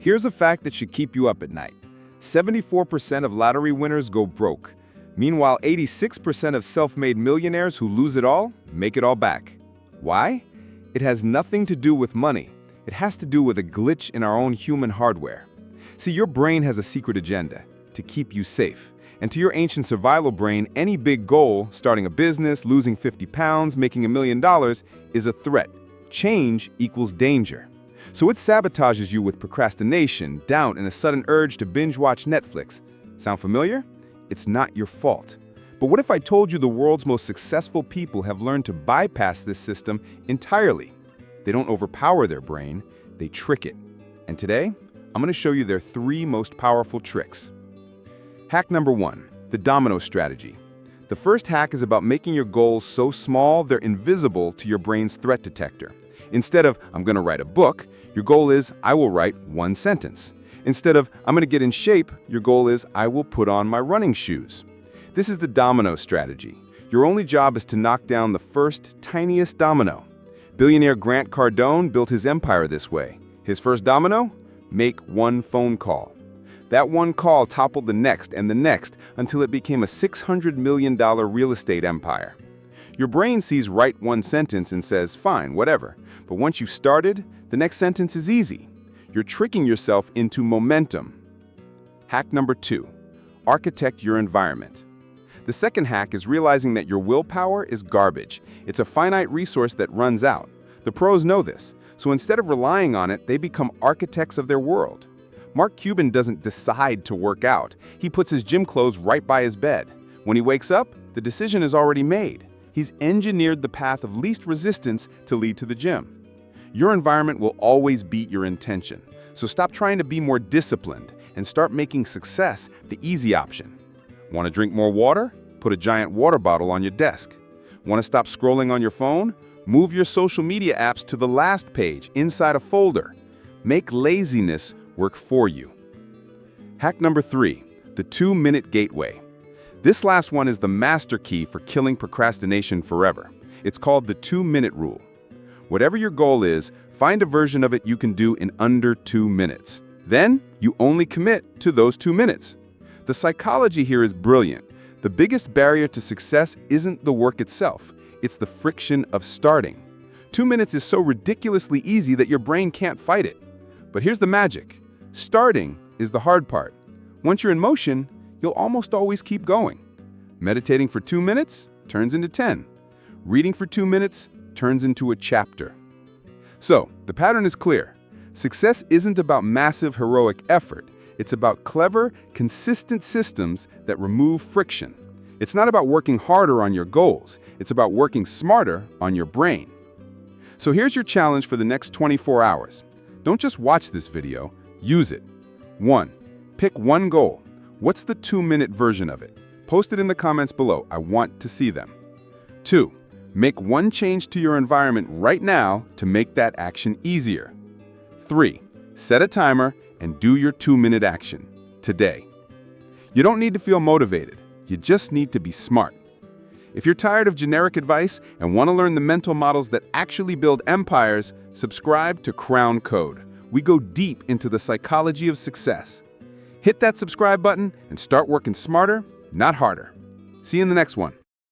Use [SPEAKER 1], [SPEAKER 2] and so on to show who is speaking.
[SPEAKER 1] Here's a fact that should keep you up at night. 74% of lottery winners go broke. Meanwhile, 86% of self-made millionaires who lose it all make it all back. Why? It has nothing to do with money. It has to do with a glitch in our own human hardware. See, your brain has a secret agenda to keep you safe. And to your ancient survival brain, any big goal, starting a business, losing 50 pounds, making $1 million, is a threat. Change equals danger. So it sabotages you with procrastination, doubt, and a sudden urge to binge-watch Netflix. Sound familiar? It's not your fault. But what if I told you the world's most successful people have learned to bypass this system entirely? They don't overpower their brain, they trick it. And today, I'm going to show you their 3 most powerful tricks. Hack number 1, the Domino Strategy. The first hack is about making your goals so small they're invisible to your brain's threat detector. Instead of, I'm going to write a book, your goal is, I will write 1 sentence. Instead of, I'm going to get in shape, your goal is, I will put on my running shoes. This is the Domino Strategy. Your only job is to knock down the first, tiniest domino. Billionaire Grant Cardone built his empire this way. His first domino? Make 1 phone call. That 1 call toppled the next and the next until it became a $600 million real estate empire. Your brain sees write 1 sentence and says, fine, whatever. But once you've started, the next sentence is easy. You're tricking yourself into momentum. Hack number 2, architect your environment. The second hack is realizing that your willpower is garbage. It's a finite resource that runs out. The pros know this, so instead of relying on it, they become architects of their world. Mark Cuban doesn't decide to work out. He puts his gym clothes right by his bed. When he wakes up, the decision is already made. He's engineered the path of least resistance to lead to the gym. Your environment will always beat your intention. So stop trying to be more disciplined and start making success the easy option. Want to drink more water? Put a giant water bottle on your desk. Want to stop scrolling on your phone? Move your social media apps to the last page inside a folder. Make laziness work for you. Hack number 3, the 2-minute gateway. This last one is the master key for killing procrastination forever. It's called the 2-minute rule. Whatever your goal is, find a version of it you can do in under 2 minutes. Then, you only commit to those 2 minutes. The psychology here is brilliant. The biggest barrier to success isn't the work itself. It's the friction of starting. 2 minutes is so ridiculously easy that your brain can't fight it. But here's the magic. Starting is the hard part. Once you're in motion, you'll almost always keep going. Meditating for 2 minutes turns into 10. Reading for 2 minutes turns into a chapter. So, the pattern is clear. Success isn't about massive heroic effort. It's about clever, consistent systems that remove friction. It's not about working harder on your goals. It's about working smarter on your brain. So here's your challenge for the next 24 hours. Don't just watch this video, use it. 1. Pick 1 goal. What's the 2-minute version of it? Post it in the comments below. I want to see them. 2. Make 1 change to your environment right now to make that action easier. 3. Set a timer and do your 2-minute action today. You don't need to feel motivated. You just need to be smart. If you're tired of generic advice and want to learn the mental models that actually build empires, subscribe to Crown Code. We go deep into the psychology of success. Hit that subscribe button and start working smarter, not harder. See you in the next one.